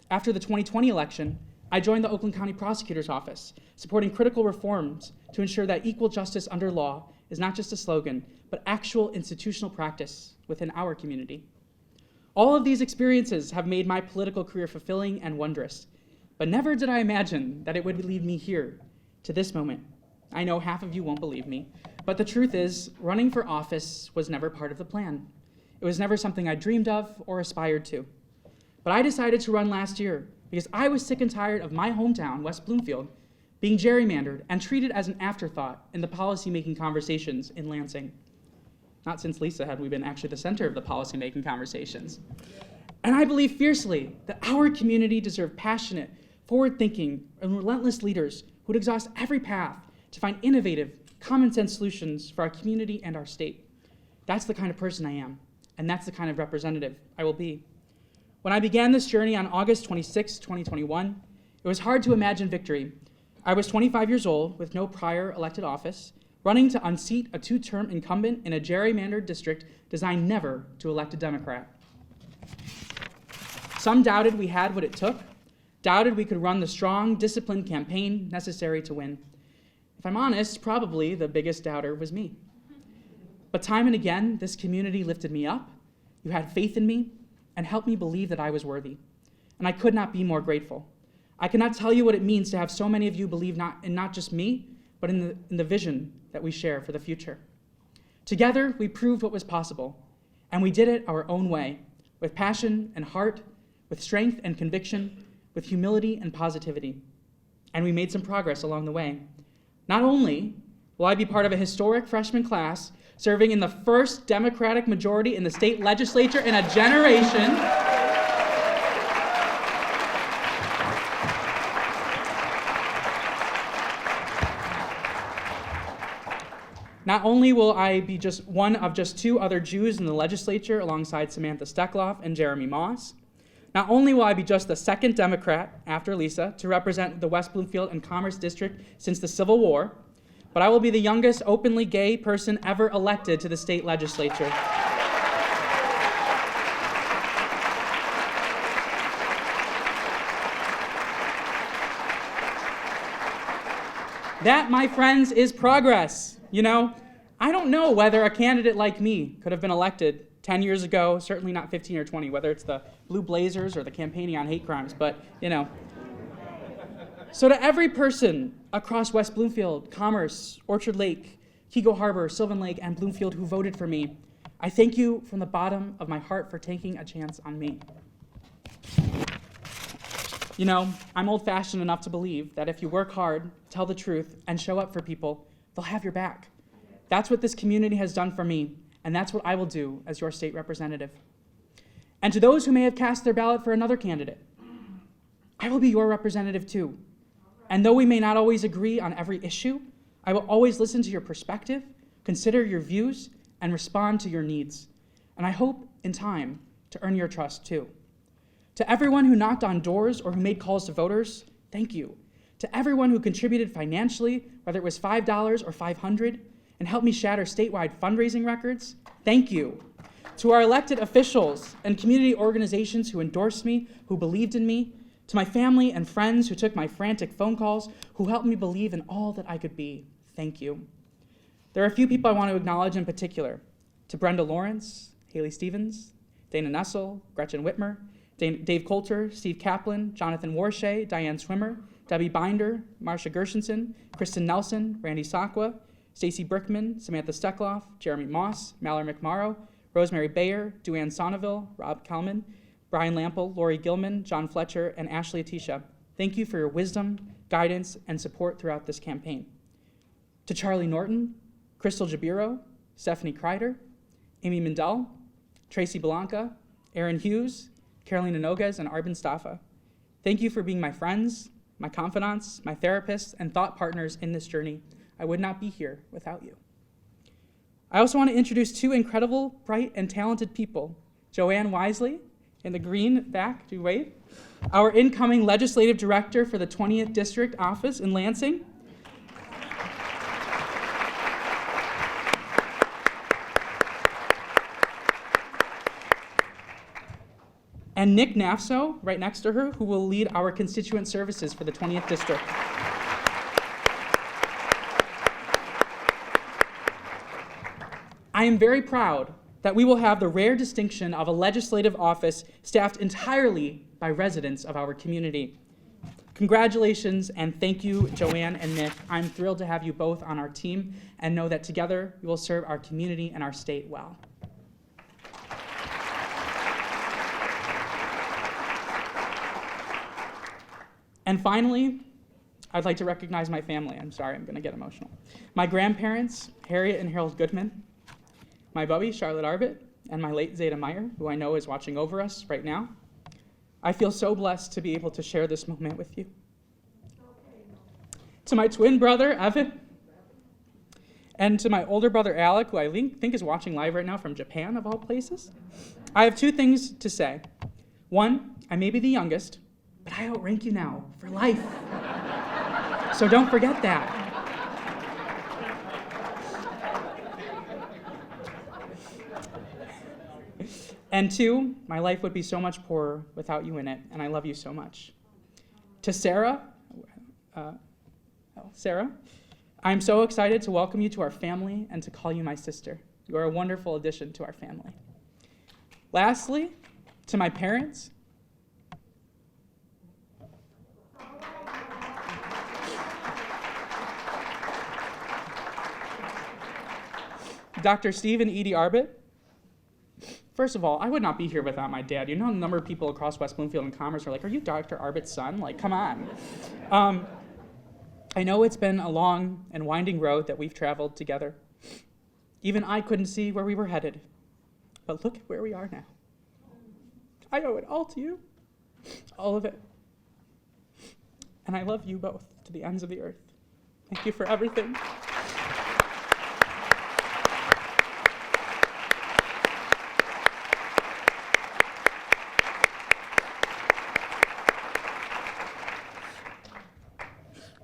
Speaker 6: After the 2020 election, I joined the Oakland County Prosecutor's Office, supporting critical reforms to ensure that equal justice under law is not just a slogan, but actual institutional practice within our community. All of these experiences have made my political career fulfilling and wondrous, but never did I imagine that it would lead me here to this moment. I know half of you won't believe me, but the truth is, running for office was never part of the plan. It was never something I dreamed of or aspired to. But I decided to run last year because I was sick and tired of my hometown, West Bloomfield, being gerrymandered and treated as an afterthought in the policymaking conversations in Lansing. Not since Lisa had we been actually the center of the policymaking conversations. And I believe fiercely that our community deserves passionate, forward-thinking, and relentless leaders who would exhaust every path to find innovative, common-sense solutions for our community and our state. That's the kind of person I am, and that's the kind of representative I will be. When I began this journey on August 26, 2021, it was hard to imagine victory. I was 25 years old with no prior elected office, running to unseat a two-term incumbent in a gerrymandered district designed never to elect a Democrat. Some doubted we had what it took, doubted we could run the strong, disciplined campaign necessary to win. If I'm honest, probably the biggest doubter was me. But time and again, this community lifted me up. You had faith in me and helped me believe that I was worthy. And I could not be more grateful. I cannot tell you what it means to have so many of you believe not just me, but in the vision that we share for the future. Together, we proved what was possible, and we did it our own way, with passion and heart, with strength and conviction, with humility and positivity. And we made some progress along the way. Not only will I be part of a historic freshman class serving in the first Democratic majority in the state legislature in a generation, not only will I be just one of just two other Jews in the legislature alongside Samantha Steckloff and Jeremy Moss, not only will I be just the second Democrat after Lisa to represent the West Bloomfield and Commerce District since the Civil War, but I will be the youngest openly gay person ever elected to the state legislature. That, my friends, is progress. You know, I don't know whether a candidate like me could have been elected 10 years ago, certainly not 15 or 20, whether it's the Blue Blazers or the campaigning on hate crimes, but, you know. So to every person across West Bloomfield, Commerce, Orchard Lake, Kego Harbor, Sylvan Lake, and Bloomfield who voted for me, I thank you from the bottom of my heart for taking a chance on me. You know, I'm old-fashioned enough to believe that if you work hard, tell the truth, and show up for people, they'll have your back. That's what this community has done for me, and that's what I will do as your state representative. And to those who may have cast their ballot for another candidate, I will be your representative too. And though we may not always agree on every issue, I will always listen to your perspective, consider your views, and respond to your needs. And I hope, in time, to earn your trust too. To everyone who knocked on doors or who made calls to voters, thank you. To everyone who contributed financially, whether it was $5 or $500, and helped me shatter statewide fundraising records, thank you. To our elected officials and community organizations who endorsed me, who believed in me, to my family and friends who took my frantic phone calls, who helped me believe in all that I could be, thank you. There are a few people I want to acknowledge in particular. To Brenda Lawrence, Haley Stevens, Dana Nessel, Gretchen Whitmer, Dave Coulter, Steve Kaplan, Jonathan Warshay, Diane Swimmer, Debbie Binder, Marcia Gershenson, Kristen Nelson, Randy Sakwa, Stacy Brickman, Samantha Steckloff, Jeremy Moss, Mallory McMorrow, Rosemary Bayer, Duanne Sonneville, Rob Kalman, Brian Lample, Lori Gilman, John Fletcher, and Ashley Atisha. Thank you for your wisdom, guidance, and support throughout this campaign. To Charlie Norton, Crystal Jabiro, Stephanie Kreider, Amy Mindell, Tracy Belanca, Aaron Hughes, Carolina Noguez, and Arbin Staffa. Thank you for being my friends, my confidants, my therapists, and thought partners in this journey. I would not be here without you. I also want to introduce two incredible, bright, and talented people. Joanne Wisely, in the green back, do wave, our incoming legislative director for the 20th District office in Lansing. And Nick Nafso, right next to her, who will lead our constituent services for the 20th District. I am very proud that we will have the rare distinction of a legislative office staffed entirely by residents of our community. Congratulations and thank you, Joanne and Nick. I'm thrilled to have you both on our team and know that together we will serve our community and our state well. And finally, I'd like to recognize my family. I'm sorry, I'm going to get emotional. My grandparents, Harriet and Harold Goodman, my Bubby, Charlotte Arbit, and my late Zeta Meyer, who I know is watching over us right now. I feel so blessed to be able to share this moment with you. To my twin brother, Evan, and to my older brother, Alec, who I think is watching live right now from Japan, of all places, I have two things to say. One, I may be the youngest, but I outrank you now for life. So don't forget that. And two, my life would be so much poorer without you in it, and I love you so much. To Sarah, I'm so excited to welcome you to our family and to call you my sister. You are a wonderful addition to our family. Lastly, to my parents, Dr. Steve and Edie Arbit. First of all, I would not be here without my dad. You know, a number of people across West Bloomfield and Commerce are like, are you Dr. Arbit's son? Like, come on. I know it's been a long and winding road that we've traveled together. Even I couldn't see where we were headed. But look at where we are now. I owe it all to you. All of it. And I love you both to the ends of the earth. Thank you for everything.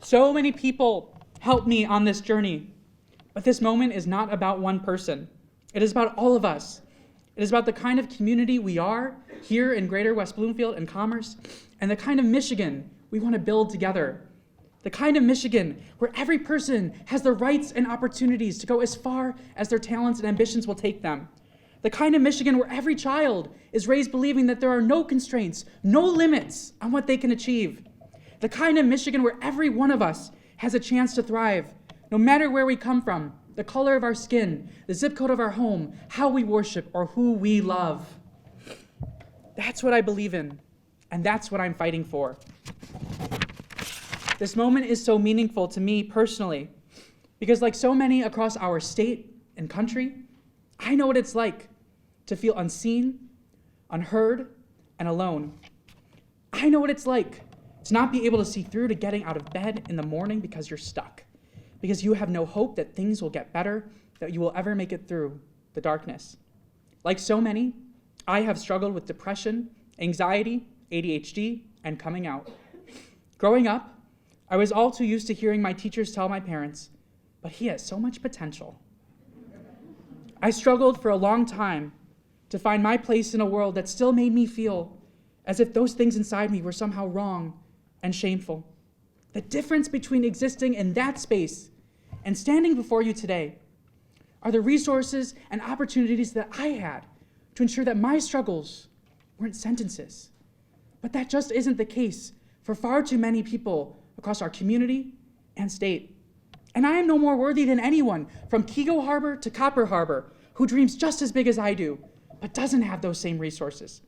Speaker 6: So many people helped me on this journey, but this moment is not about one person. It is about all of us. It is about the kind of community we are here in Greater West Bloomfield and Commerce, and the kind of Michigan we want to build together. The kind of Michigan where every person has the rights and opportunities to go as far as their talents and ambitions will take them. The kind of Michigan where every child is raised believing that there are no constraints, no limits on what they can achieve. The kind of Michigan where every one of us has a chance to thrive, no matter where we come from, the color of our skin, the zip code of our home, how we worship, or who we love. That's what I believe in, and that's what I'm fighting for. This moment is so meaningful to me personally, because like so many across our state and country, I know what it's like to feel unseen, unheard, and alone. I know what it's like to not be able to see through to getting out of bed in the morning because you're stuck, because you have no hope that things will get better, that you will ever make it through the darkness. Like so many, I have struggled with depression, anxiety, ADHD, and coming out. Growing up, I was all too used to hearing my teachers tell my parents, but he has so much potential. I struggled for a long time to find my place in a world that still made me feel as if those things inside me were somehow wrong and shameful. The difference between existing in that space and standing before you today are the resources and opportunities that I had to ensure that my struggles weren't sentences. But that just isn't the case for far too many people across our community and state. And I am no more worthy than anyone from Kego Harbor to Copper Harbor who dreams just as big as I do, but doesn't have those same resources.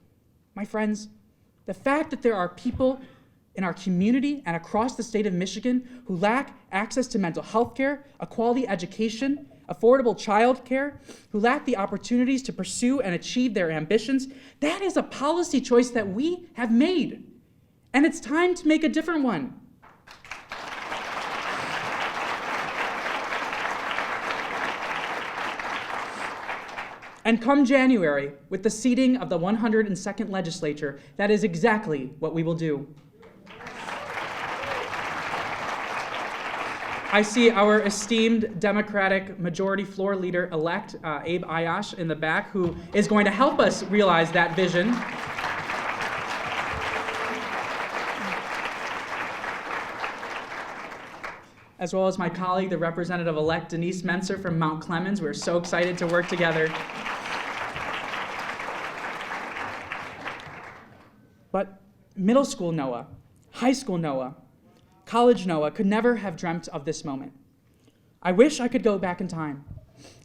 Speaker 6: My friends, the fact that there are people in our community and across the state of Michigan who lack access to mental health care, a quality education, affordable child care, who lack the opportunities to pursue and achieve their ambitions, that is a policy choice that we have made. And it's time to make a different one. And come January, with the seating of the 102nd Legislature, that is exactly what we will do. I see our esteemed Democratic Majority Floor Leader-elect, Abe Ayash, in the back, who is going to help us realize that vision. As well as my colleague, the Representative-elect Denise Menser from Mount Clemens. We're so excited to work together. But middle school Noah, high school Noah, college Noah could never have dreamt of this moment. I wish I could go back in time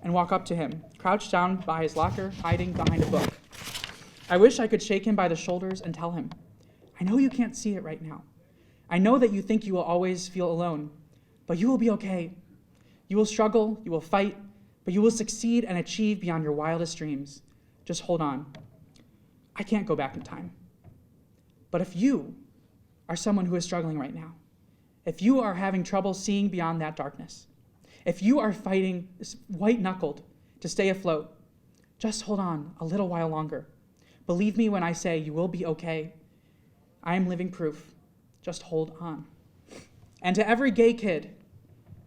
Speaker 6: and walk up to him, crouched down by his locker, hiding behind a book. I wish I could shake him by the shoulders and tell him, I know you can't see it right now. I know that you think you will always feel alone, but you will be okay. You will struggle, you will fight, but you will succeed and achieve beyond your wildest dreams. Just hold on. I can't go back in time. But if you are someone who is struggling right now, if you are having trouble seeing beyond that darkness, if you are fighting white-knuckled to stay afloat, just hold on a little while longer. Believe me when I say you will be okay. I am living proof. Just hold on. And to every gay kid,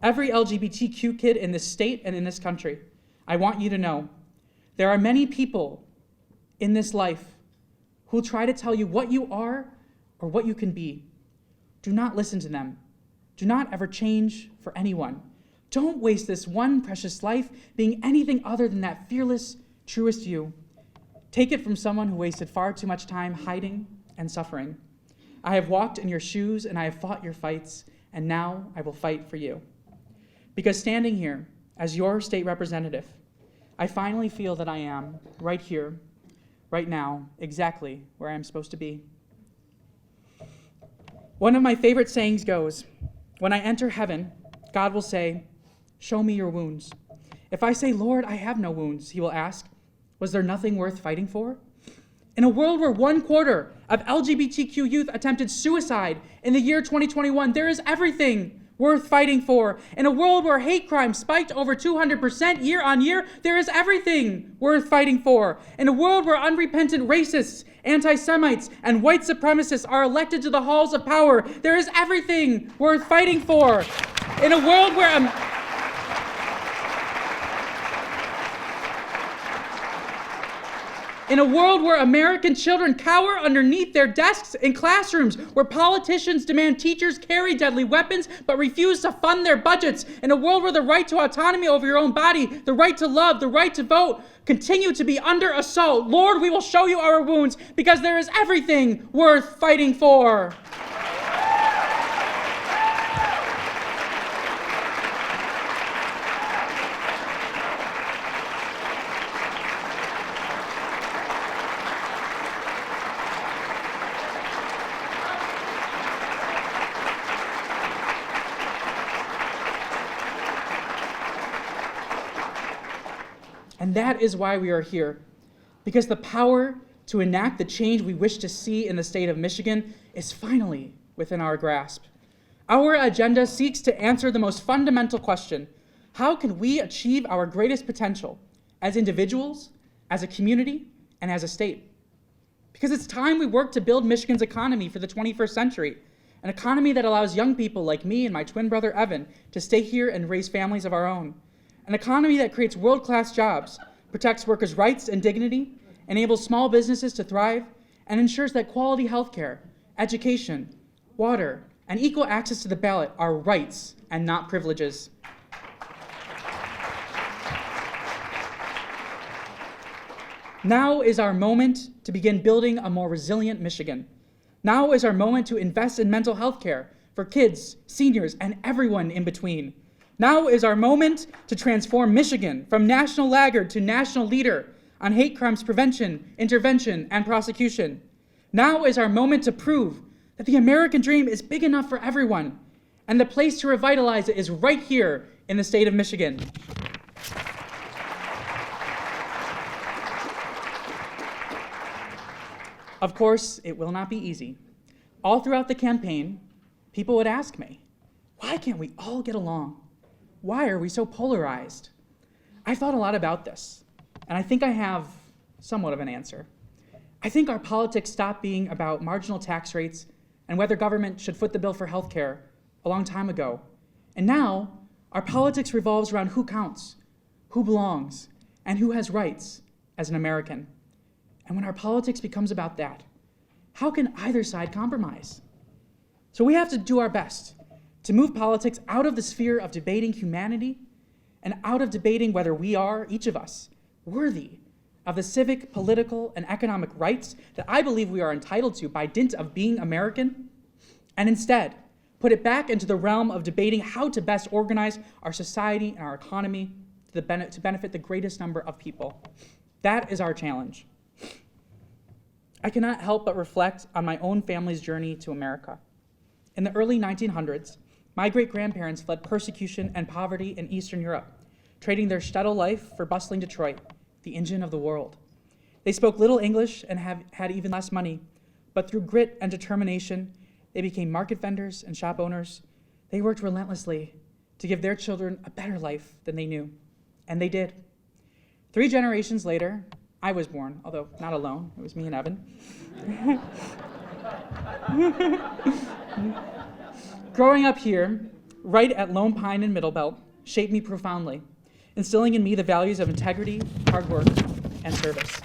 Speaker 6: every LGBTQ kid in this state and in this country, I want you to know there are many people in this life who will try to tell you what you are or what you can be. Do not listen to them. Do not ever change for anyone. Don't waste this one precious life being anything other than that fearless, truest you. Take it from someone who wasted far too much time hiding and suffering. I have walked in your shoes and I have fought your fights, and now I will fight for you. Because standing here as your state representative, I finally feel that I am right here, right now, exactly where I am supposed to be. One of my favorite sayings goes, when I enter heaven, God will say, show me your wounds. If I say, Lord, I have no wounds, he will ask, was there nothing worth fighting for? In a world where 1/4 of LGBTQ youth attempted suicide in the year 2021, there is everything worth fighting for. In a world where hate crime spiked over 200% year on year, there is everything worth fighting for. In a world where unrepentant racists, anti-Semites, and white supremacists are elected to the halls of power, there is everything worth fighting for. In a world where American children cower underneath their desks in classrooms, where politicians demand teachers carry deadly weapons but refuse to fund their budgets, in a world where the right to autonomy over your own body, the right to love, the right to vote continue to be under assault, Lord, we will show you our wounds because there is everything worth fighting for. And that is why we are here, because the power to enact the change we wish to see in the state of Michigan is finally within our grasp. Our agenda seeks to answer the most fundamental question: how can we achieve our greatest potential as individuals, as a community, and as a state? Because it's time we work to build Michigan's economy for the 21st century, an economy that allows young people like me and my twin brother Evan to stay here and raise families of our own. An economy that creates world-class jobs, protects workers' rights and dignity, enables small businesses to thrive, and ensures that quality healthcare, education, water, and equal access to the ballot are rights and not privileges. Now is our moment to begin building a more resilient Michigan. Now is our moment to invest in mental health care for kids, seniors, and everyone in between. Now is our moment to transform Michigan from national laggard to national leader on hate crimes prevention, intervention, and prosecution. Now is our moment to prove that the American dream is big enough for everyone, and the place to revitalize it is right here in the state of Michigan. Of course, it will not be easy. All throughout the campaign, people would ask me, why can't we all get along? Why are we so polarized? I've thought a lot about this, and I think I have somewhat of an answer. I think our politics stopped being about marginal tax rates and whether government should foot the bill for healthcare a long time ago. And now, our politics revolves around who counts, who belongs, and who has rights as an American. And when our politics becomes about that, how can either side compromise? So we have to do our best to move politics out of the sphere of debating humanity and out of debating whether we are, each of us, worthy of the civic, political, and economic rights that I believe we are entitled to by dint of being American, and instead put it back into the realm of debating how to best organize our society and our economy to benefit the greatest number of people. That is our challenge. I cannot help but reflect on my own family's journey to America. In the early 1900s, my great-grandparents fled persecution and poverty in Eastern Europe, trading their shtetl life for bustling Detroit, the engine of the world. They spoke little English and had even less money, But through grit and determination, they became market vendors and shop owners. They worked relentlessly to give their children a better life than they knew. And they did. 3 generations later, I was born, although not alone. It was me and Evan. Growing up here, right at Lone Pine and Middle Belt, shaped me profoundly, instilling in me the values of integrity, hard work, and service.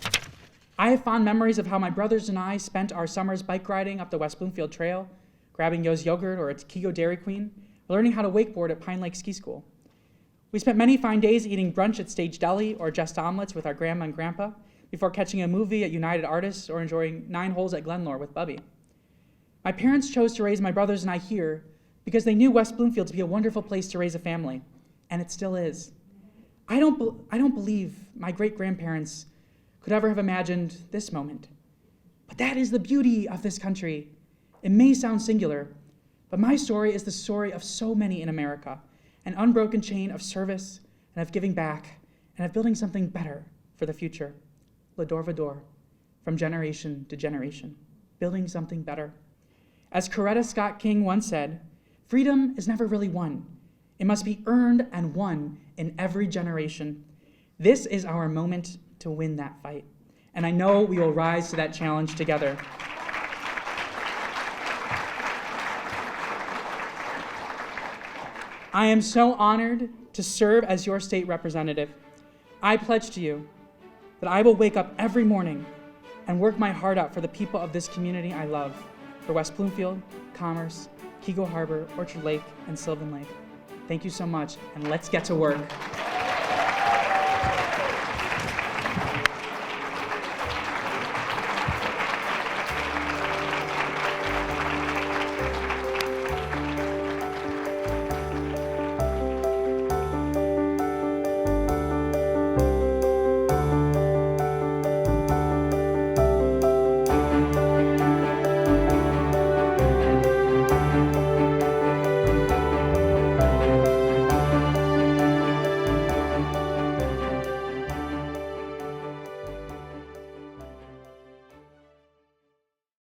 Speaker 6: I have fond memories of how my brothers and I spent our summers bike riding up the West Bloomfield Trail, grabbing Yo's Yogurt or its Kigo Dairy Queen, learning how to wakeboard at Pine Lake Ski School. We spent many fine days eating brunch at Stage Deli or just omelets with our grandma and grandpa before catching a movie at United Artists or enjoying 9 holes at Glenlore with Bubby. My parents chose to raise my brothers and I here because they knew West Bloomfield to be a wonderful place to raise a family, and it still is. I don't believe my great-grandparents could ever have imagined this moment. But that is the beauty of this country. It may sound singular, but my story is the story of so many in America, an unbroken chain of service and of giving back and of building something better for the future. Le Dor Vador, from generation to generation, building something better. As Coretta Scott King once said, freedom is never really won. It must be earned and won in every generation. This is our moment to win that fight, and I know we will rise to that challenge together. I am so honored to serve as your state representative. I pledge to you that I will wake up every morning and work my heart out for the people of this community I love, for West Bloomfield, Commerce, Keego Harbor, Orchard Lake, and Sylvan Lake. Thank you so much, and let's get to work.